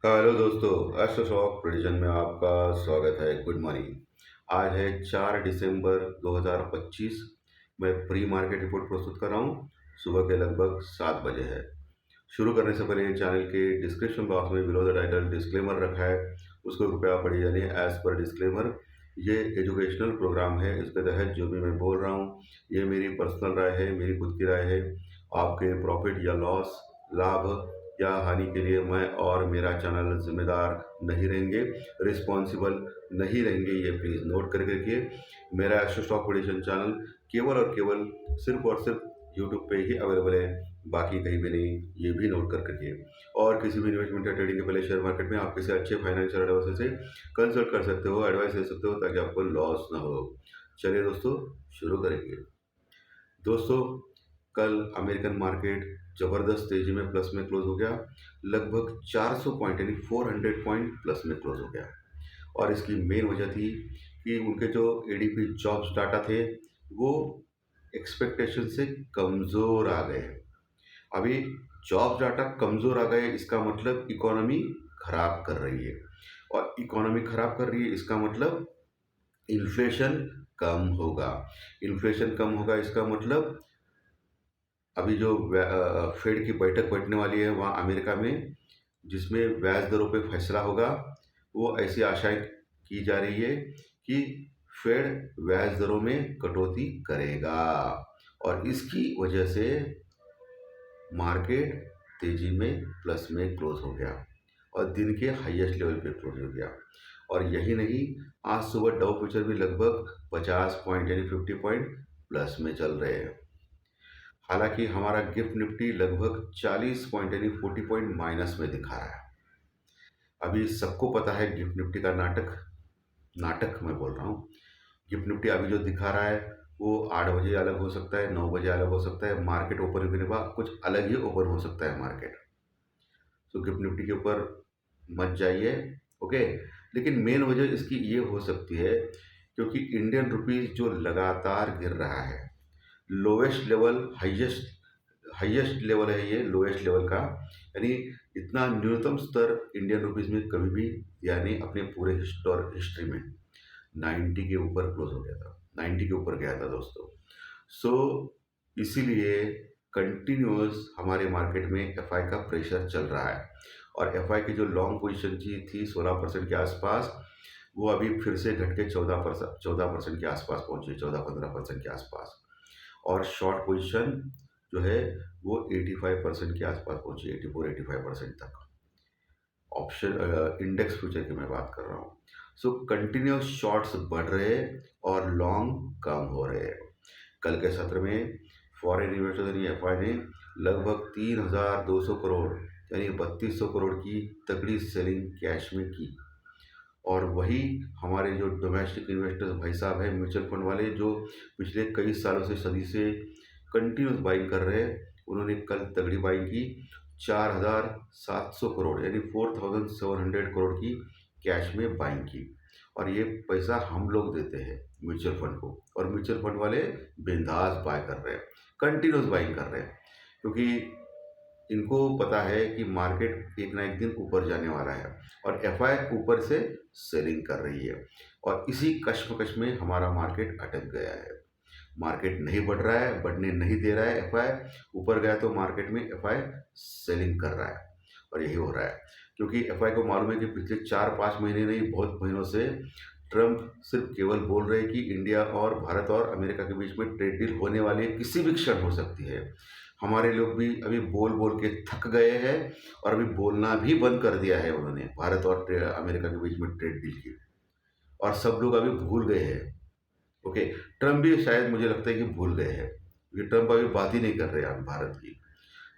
Hello दोस्तों, astro shock prediction में आपका स्वागत है। Good morning. आज है 4 दिसंबर 2025। मैं प्री मार्केट रिपोर्ट प्रस्तुत कर रहा हूँ। सुबह के लगभग 7 बजे है। शुरू करने से पहले चैनल के डिस्क्रिप्शन बॉक्स में बिलो द टाइटल डिस्क्लेमर रखा है, उसको कृपया पढ़िए। यानी एज पर डिस्क्लेमर, ये एजुकेशनल प्रोग्राम है। इसके तहत जो भी मैं बोल रहा हूँ ये मेरी पर्सनल राय है, मेरी खुद की राय है। आपके प्रॉफिट या लॉस, लाभ या हानि के लिए मैं और मेरा चैनल जिम्मेदार नहीं रहेंगे, रिस्पॉन्सिबल नहीं रहेंगे। ये प्लीज़ नोट करके रखिए। मेरा एस्ट्रो स्टॉक प्रेडिक्शन चैनल केवल और केवल सिर्फ और सिर्फ यूट्यूब पे ही अवेलेबल है, बाकी कहीं भी नहीं। ये भी नोट कर रखिए। और किसी भी इन्वेस्टमेंट या ट्रेडिंग के पहले शेयर मार्केट में आप किसी अच्छे फाइनेंशियल एडवाइजर से कंसल्ट कर सकते हो, एडवाइस ले सकते हो, ताकि आपको लॉस ना हो। चलिए दोस्तों, शुरू करेंगे। दोस्तों, कल अमेरिकन मार्केट ज़बरदस्त तेज़ी में प्लस में क्लोज हो गया। लगभग 400 पॉइंट यानी 400 पॉइंट प्लस में क्लोज हो गया। और इसकी मेन वजह थी कि उनके जो एडीपी जॉब्स डाटा थे वो एक्सपेक्टेशन से कमज़ोर आ गए। अभी जॉब डाटा कमज़ोर आ गए, इसका मतलब इकोनॉमी खराब कर रही है। और इकोनॉमी खराब कर रही है, इसका मतलब इन्फ्लेशन कम होगा। इन्फ्लेशन कम होगा, इसका मतलब अभी जो फेड की बैठक बैठने वाली है वहाँ अमेरिका में, जिसमें ब्याज दरों पे फैसला होगा, वो ऐसी आशाएं की जा रही है कि फेड ब्याज दरों में कटौती करेगा। और इसकी वजह से मार्केट तेजी में प्लस में क्लोज हो गया और दिन के हाईएस्ट लेवल पे क्लोज हो गया। और यही नहीं, आज सुबह डाउ फ्यूचर भी लगभग 50 पॉइंट यानी 50 पॉइंट प्लस में चल रहे हैं। हालांकि हमारा गिफ्ट निफ्टी लगभग 40 पॉइंट यानी 40 पॉइंट माइनस में दिखा रहा है। अभी सबको पता है गिफ्ट निफ्टी का नाटक, नाटक मैं बोल रहा हूँ। गिफ्ट निफ्टी अभी जो दिखा रहा है वो 8 बजे अलग हो सकता है, 9 बजे अलग हो सकता है। मार्केट ओपन होने के बाद कुछ अलग ही ओपन हो सकता है मार्केट। तो गिफ्ट निफ्टी के ऊपर मत जाइए, ओके। लेकिन मेन वजह इसकी ये हो सकती है क्योंकि इंडियन रुपीस जो लगातार गिर रहा है, lowest level highest highest level है ये, लोएस्ट लेवल का। यानी इतना न्यूनतम स्तर इंडियन रुपीस में कभी भी, यानी अपने पूरे हिस्ट्री में 90 के ऊपर क्लोज हो गया था, 90 के ऊपर गया था दोस्तों। सो इसीलिए कंटिन्यूअस हमारे मार्केट में एफआई का प्रेशर चल रहा है। और एफआई की जो लॉन्ग पोजीशन थी 16% के आसपास, वो अभी फिर से घट के 14% के आसपास पहुंची, 14-15% के आसपास। और शॉर्ट पोजीशन जो है वो 85% के आसपास पहुंची, 84-85% तक। ऑप्शन इंडेक्स फ्यूचर की मैं बात कर रहा हूँ। सो कंटिन्यूस शॉर्ट्स बढ़ रहे और लॉन्ग कम हो रहे हैं। कल के सत्र में फॉरेन इन्वेस्टर्स यानी एफआई ने लगभग 3,200 करोड़ यानी 3200 करोड़ की तगड़ी सेलिंग कैश में की। और वही हमारे जो डोमेस्टिक इन्वेस्टर्स भाई साहब हैं, म्यूचुअल फंड वाले, जो पिछले कई सालों से, सदी से कंटिन्यूस बाइंग कर रहे हैं, उन्होंने कल तगड़ी बाइंग की। 4,700 करोड़ यानी 4,700 करोड़ की कैश में बाइंग की। और ये पैसा हम लोग देते हैं म्यूचुअल फंड को, और म्यूचुअल फंड वाले बिंदास बाय कर रहे हैं, कंटिन्यूस बाइंग कर रहे हैं, क्योंकि इनको पता है कि मार्केट एक ना एक दिन ऊपर जाने वाला है। और एफआई ऊपर से सेलिंग कर रही है और इसी कश्मकश में हमारा मार्केट अटक गया है। मार्केट नहीं बढ़ रहा है, बढ़ने नहीं दे रहा है एफआई। ऊपर गया तो मार्केट में एफआई सेलिंग कर रहा है, और यही हो रहा है क्योंकि एफआई को मालूम है कि पिछले 4-5 महीने नहीं, बहुत महीनों से ट्रंप सिर्फ केवल बोल रहे हैं कि इंडिया और भारत और अमेरिका के बीच में ट्रेड डील होने वाली है, किसी भी क्षण हो सकती है। हमारे लोग भी अभी बोल बोल के थक गए हैं और अभी बोलना भी बंद कर दिया है उन्होंने, भारत और अमेरिका के बीच में ट्रेड डील की। और सब लोग अभी भूल गए हैं, ओके। ट्रम्प भी शायद मुझे लगता है कि भूल गए हैं, क्योंकि ट्रम्प अभी बात ही नहीं कर रहे हैं भारत की।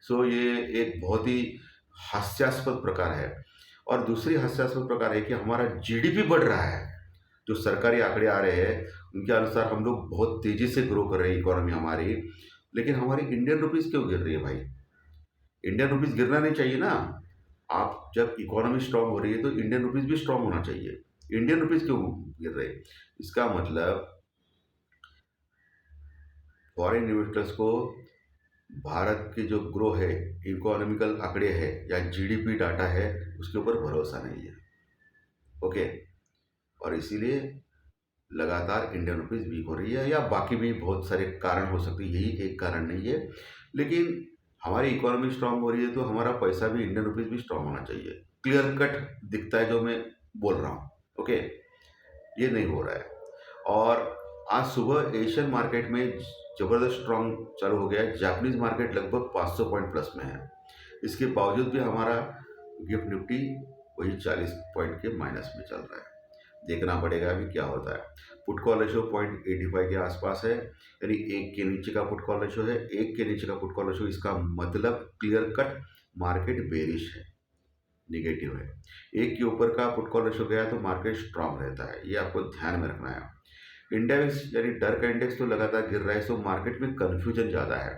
सो ये एक बहुत ही हास्यास्पद प्रकार है। और दूसरी हास्यास्पद प्रकार है कि हमारा जीडीपी बढ़ रहा है। जो सरकारी आंकड़े आ रहे हैं उनके अनुसार हम लोग बहुत तेज़ी से ग्रो कर रहे हैं, इकोनॉमी हमारी। लेकिन हमारी इंडियन रुपीस क्यों गिर रही है भाई? इंडियन रुपीस गिरना नहीं चाहिए ना। आप जब इकोनॉमी स्ट्रांग हो रही है तो इंडियन रुपीस भी स्ट्रांग होना चाहिए। इंडियन रुपीस क्यों गिर रहे हैं? इसका मतलब फॉरेन इन्वेस्टर्स को भारत की जो ग्रो है, इकोनॉमिकल आंकड़े हैं या जीडीपी डाटा है, उसके ऊपर भरोसा नहीं है। ओके। और इसीलिए लगातार इंडियन रुपीज़ वीक हो रही है, या बाकी भी बहुत सारे कारण हो सकते हैं, यही एक कारण नहीं है। लेकिन हमारी इकोनॉमी स्ट्रांग हो रही है तो हमारा पैसा भी, इंडियन रुपीज़ भी स्ट्रांग होना चाहिए। क्लियर कट दिखता है जो मैं बोल रहा हूँ। ओके। ये नहीं हो रहा है। और आज सुबह एशियन मार्केट में ज़बरदस्त स्ट्रांग चालू हो गया है। जापानीज मार्केट लगभग 500 पॉइंट प्लस में है। इसके बावजूद भी हमारा गिफ्ट निफ्टी वही 40 पॉइंट के माइनस में चल रहा है। देखना पड़ेगा अभी क्या होता है। पुट कॉल रेशो 0.85 के आसपास है, यानी एक के नीचे का पुट कॉल रेशो है। एक के नीचे का पुट कॉल रेशो, इसका मतलब क्लियर कट मार्केट बेरिश है, निगेटिव है। एक के ऊपर का पुट कॉल रेशो गया तो मार्केट स्ट्रांग रहता है, ये आपको ध्यान में रखना है। इंडेक्स यानी डर का इंडेक्स तो लगातार गिर रहा है, तो मार्केट में कन्फ्यूजन ज़्यादा है।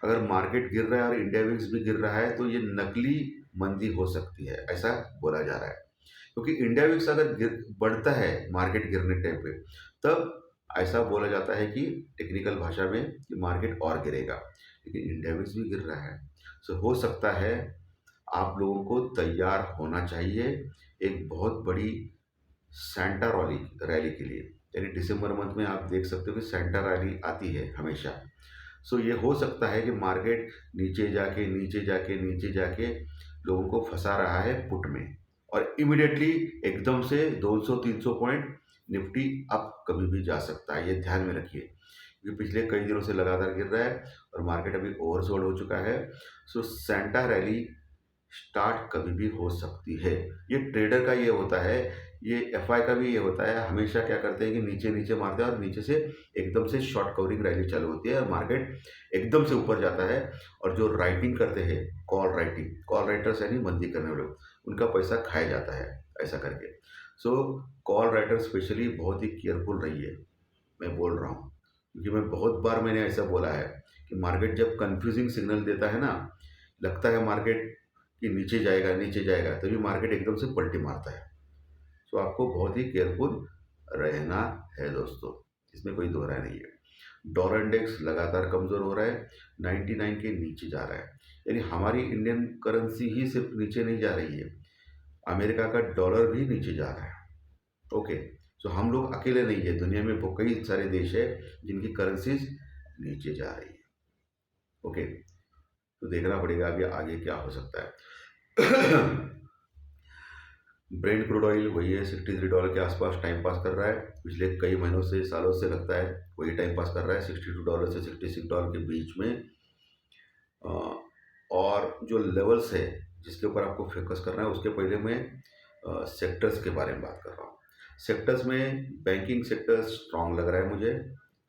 अगर मार्केट गिर रहा है और इंडेक्स भी गिर रहा है तो ये नकली मंदी हो सकती है, ऐसा बोला जा रहा है। क्योंकि इंडेक्स अगर बढ़ता है मार्केट गिरने टाइम पे, तब ऐसा बोला जाता है कि टेक्निकल भाषा में कि मार्केट और गिरेगा। लेकिन इंडेक्स भी गिर रहा है, सो हो सकता है आप लोगों को तैयार होना चाहिए एक बहुत बड़ी सैंटा रैली रैली के लिए। यानी दिसंबर मंथ में आप देख सकते हो कि सैंटा रैली आती है हमेशा। सो ये हो सकता है कि मार्केट नीचे जाके नीचे जाके नीचे जाके लोगों को फंसा रहा है पुट में, और इमीडिएटली एकदम से 200-300 पॉइंट निफ्टी अप कभी भी जा सकता है, ये ध्यान में रखिए। क्योंकि पिछले कई दिनों से लगातार गिर रहा है और मार्केट अभी ओवरसोल्ड हो चुका है। सो सैंटा रैली स्टार्ट कभी भी हो सकती है। ये ट्रेडर का ये होता है, ये एफआई का भी ये होता है। हमेशा क्या करते हैं कि नीचे नीचे मारते हैं और नीचे से एकदम से शॉर्ट कवरिंग रैली चालू होती है और मार्केट एकदम से ऊपर जाता है। और जो राइटिंग करते हैं, कॉल राइटर्स यानी मंदी करने वाले, उनका पैसा खाया जाता है ऐसा करके। सो कॉल राइटर स्पेशली बहुत ही केयरफुल रहिए, मैं बोल रहा हूँ। क्योंकि बहुत बार मैंने ऐसा बोला है कि मार्केट जब कंफ्यूजिंग सिग्नल देता है ना, लगता है मार्केट कि नीचे जाएगा, तभी मार्केट एकदम से पलटी मारता है। तो आपको बहुत ही केयरफुल रहना है दोस्तों, इसमें कोई दो राय नहीं है। डॉलर इंडेक्स लगातार कमज़ोर हो रहा है, 99 के नीचे जा रहा है। यानी हमारी इंडियन करेंसी ही सिर्फ नीचे नहीं जा रही है, अमेरिका का डॉलर भी नीचे जा रहा है। ओके। तो हम लोग अकेले नहीं है, दुनिया में कई सारे देश है जिनकी करेंसीज नीचे जा रही है। ओके। तो देखना पड़ेगा अभी आगे क्या हो सकता है। ब्रेंट क्रूड ऑयल वही है, $63 के आसपास टाइम पास कर रहा है। पिछले कई महीनों से, सालों से लगता है वही टाइम पास कर रहा है, $62 से $66 के बीच में। अ, और जो लेवल्स है जिसके ऊपर आपको फोकस करना है, उसके पहले मैं सेक्टर्स के बारे में बात कर रहा हूँ। सेक्टर्स में बैंकिंग सेक्टर स्ट्रांग लग रहा है मुझे,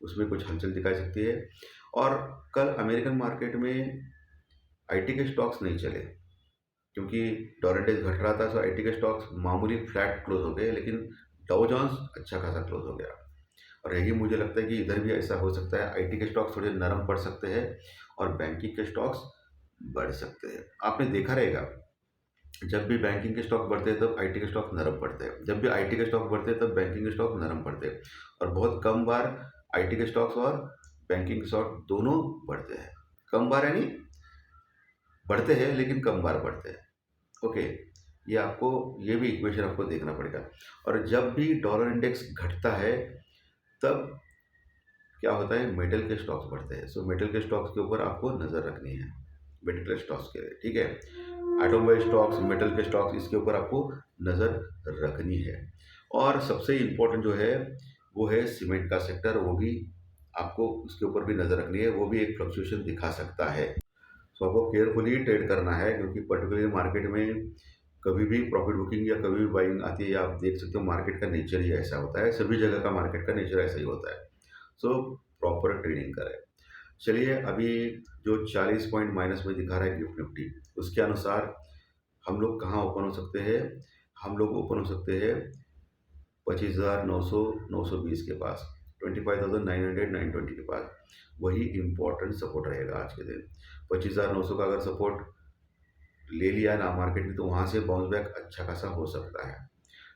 उसमें कुछ हलचल दिखाई सकती है। और कल अमेरिकन मार्केट में आईटी के स्टॉक्स नहीं चले, क्योंकि डॉलर इंडेक्स घट रहा था, तो आईटी के स्टॉक्स मामूली फ्लैट क्लोज हो गए, लेकिन डाउ जोन्स अच्छा खासा क्लोज हो गया। और यही मुझे लगता है कि इधर भी ऐसा हो सकता है, आईटी के स्टॉक्स थोड़े नरम पड़ सकते हैं और बैंकिंग के स्टॉक्स बढ़ सकते हैं। आपने देखा रहेगा, जब भी बैंकिंग के स्टॉक बढ़ते हैं तब आईटी के स्टॉक नरम पड़ते हैं, जब भी आईटी के स्टॉक बढ़ते हैं तब बैंकिंग के स्टॉक नरम पड़ते हैं। और बहुत कम बार आईटी के स्टॉक्स और बैंकिंग के स्टॉक दोनों बढ़ते हैं। कम बार यानी बढ़ते हैं लेकिन कम बार बढ़ते हैं। ओके। ये आपको, ये भी इक्वेशन आपको देखना पड़ेगा। और जब भी डॉलर इंडेक्स घटता है तब क्या होता है, मेटल के स्टॉक्स बढ़ते हैं। सो मेटल के स्टॉक्स के ऊपर आपको नज़र रखनी है, मेटल के स्टॉक्स के लिए, ठीक है। ऑटोमोबाइल स्टॉक्स, मेटल के स्टॉक्स, इसके ऊपर आपको नज़र रखनी है। और सबसे इम्पोर्टेंट जो है वो है सीमेंट का सेक्टर, वो भी आपको उसके ऊपर भी नज़र रखनी है, वो भी एक फ्लक्चुएशन दिखा सकता है। सो आपको केयरफुली ट्रेड करना है, क्योंकि पर्टिकुलरली मार्केट में कभी भी प्रॉफिट बुकिंग या कभी भी बाइंग आती है, या आप देख सकते हो मार्केट का नेचर ही ऐसा होता है, सभी जगह का मार्केट का नेचर ऐसा ही होता है। सो प्रॉपर ट्रेडिंग करें। चलिए, अभी जो 40 पॉइंट माइनस में दिखा रहा है गिफ्ट निफ्टी, उसके अनुसार हम लोग कहाँ ओपन हो सकते हैं? हम लोग ओपन हो सकते हैं 25,900 920 के पास, 25,900 920 के पास। वही इम्पोर्टेंट सपोर्ट रहेगा आज के दिन। 25,900 का अगर सपोर्ट ले लिया ना मार्केट ने, तो वहाँ से बाउंस बैक अच्छा खासा हो सकता है।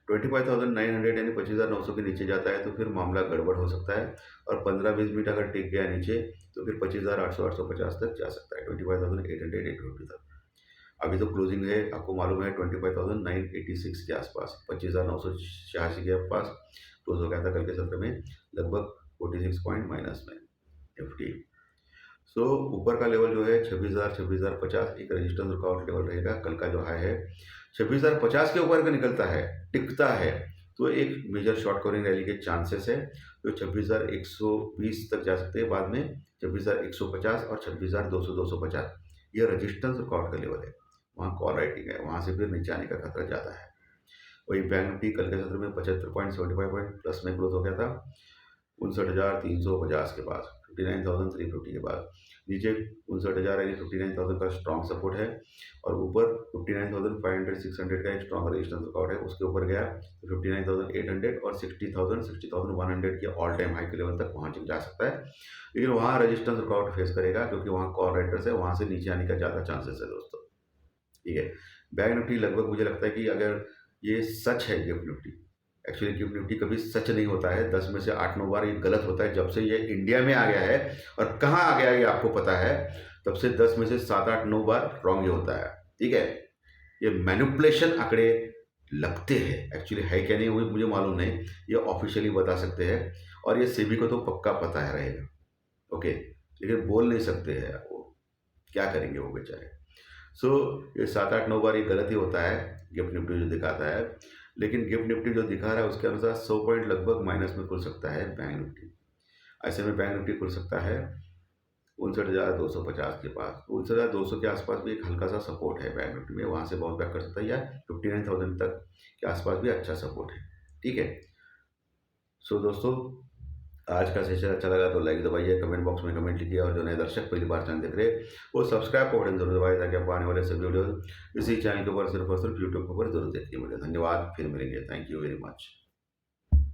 25,900 यानी 25,900 के नीचे जाता है तो फिर मामला गड़बड़ हो सकता है, और 15-20 मिनट अगर टिक गया नीचे तो फिर 25,800 850 तक जा सकता है, 25,800 850 तक। अभी तो क्लोजिंग है, आपको मालूम है 25,986 के आसपास, 25,986 के आसपास क्लोज हो गया था कल के सत्र में, लगभग 46 पॉइंट माइनस में निफ्टी। सो ऊपर का लेवल जो है 26,000 एक रेजिस्टेंस रुकावट लेवल रहेगा। कल का जो हाई है 26,050 के ऊपर का निकलता है, टिकता है, तो एक मेजर शॉर्ट कवरिंग रैली के चांसेस है, जो 26,120 तक जा सकते हैं बाद में, 26,150 और 26,200 250 ये रेजिस्टेंस रुकावट का लेवल है, वहाँ कॉल राइटिंग है, वहाँ से फिर नीचे आने का खतरा ज़्यादा है। वही बैंक निफ्टी कल के सत्र में 75.75 पॉइंट प्लस में क्लोज हो गया था, 59,350 के पास, 59,350 के बाद नीचे 59,000 यानी 59,000 का स्ट्रॉन्ग सपोर्ट है, और ऊपर 59,500 600 का एक स्ट्रॉन्ग रेजिस्टेंस रुकावट है, उसके ऊपर गया तो 59,800 और 60,100 के ऑल टाइम हाई के लेवल तक पहुंच जा सकता है, लेकिन वहाँ रेजिस्टेंस रुकावट फेस करेगा क्योंकि वहाँ कॉल राइटर्स है, वहाँ से नीचे आने का ज़्यादा चांसेस है दोस्तों। ठीक है, बैंक निफ्टी लगभग मुझे लगता है कि अगर ये सच है gift Nifty, actually gift Nifty कभी सच नहीं होता है, 10 में से 8-9 बार ये गलत होता है। जब से ये इंडिया में आ गया है और कहाँ आ गया ये आपको पता है, तब से 10 में से 7-8-9 बार रॉन्ग ही होता है। ठीक है, ये मैनिपुलेशन आंकड़े लगते हैं, एक्चुअली है क्या नहीं वो मुझे मालूम नहीं, ये ऑफिशियली बता सकते हैं, और ये सेबी को तो पक्का पता है रहेगा, ओके, लेकिन बोल नहीं सकते हैं वो, क्या करेंगे वो बेचारे। सो ये 7-8-9 बार ये गलत ही होता है गिफ्ट निफ्टी जो दिखाता है, लेकिन गिफ्ट निफ्टी जो दिखा रहा है उसके अनुसार 100 पॉइंट लगभग माइनस में खुल सकता है बैंक निफ्टी। ऐसे में बैंक निफ्टी खुल सकता है 59,250 के पास, 59,200 के आसपास भी एक हल्का सा सपोर्ट है बैंक निफ्टी में, वहाँ से बाउंस बैक कर सकता है, या 59,000 तक के आसपास भी अच्छा सपोर्ट है। ठीक है, सो दोस्तों आज का सेशन अच्छा लगा तो लाइक दबाइए, कमेंट बॉक्स में कमेंट लिखिए, और जो नए दर्शक पहली बार चैनल देख रहे हैं वो सब्सक्राइब का बटन जरूर दबाइए, ताकि आपको आने वाले सभी वीडियो इसी चैनल के ऊपर सिर्फ और सिर्फ यूट्यूब के ऊपर जरूर देखिए। मुझे धन्यवाद, फिर मिलेंगे, थैंक यू वेरी मच।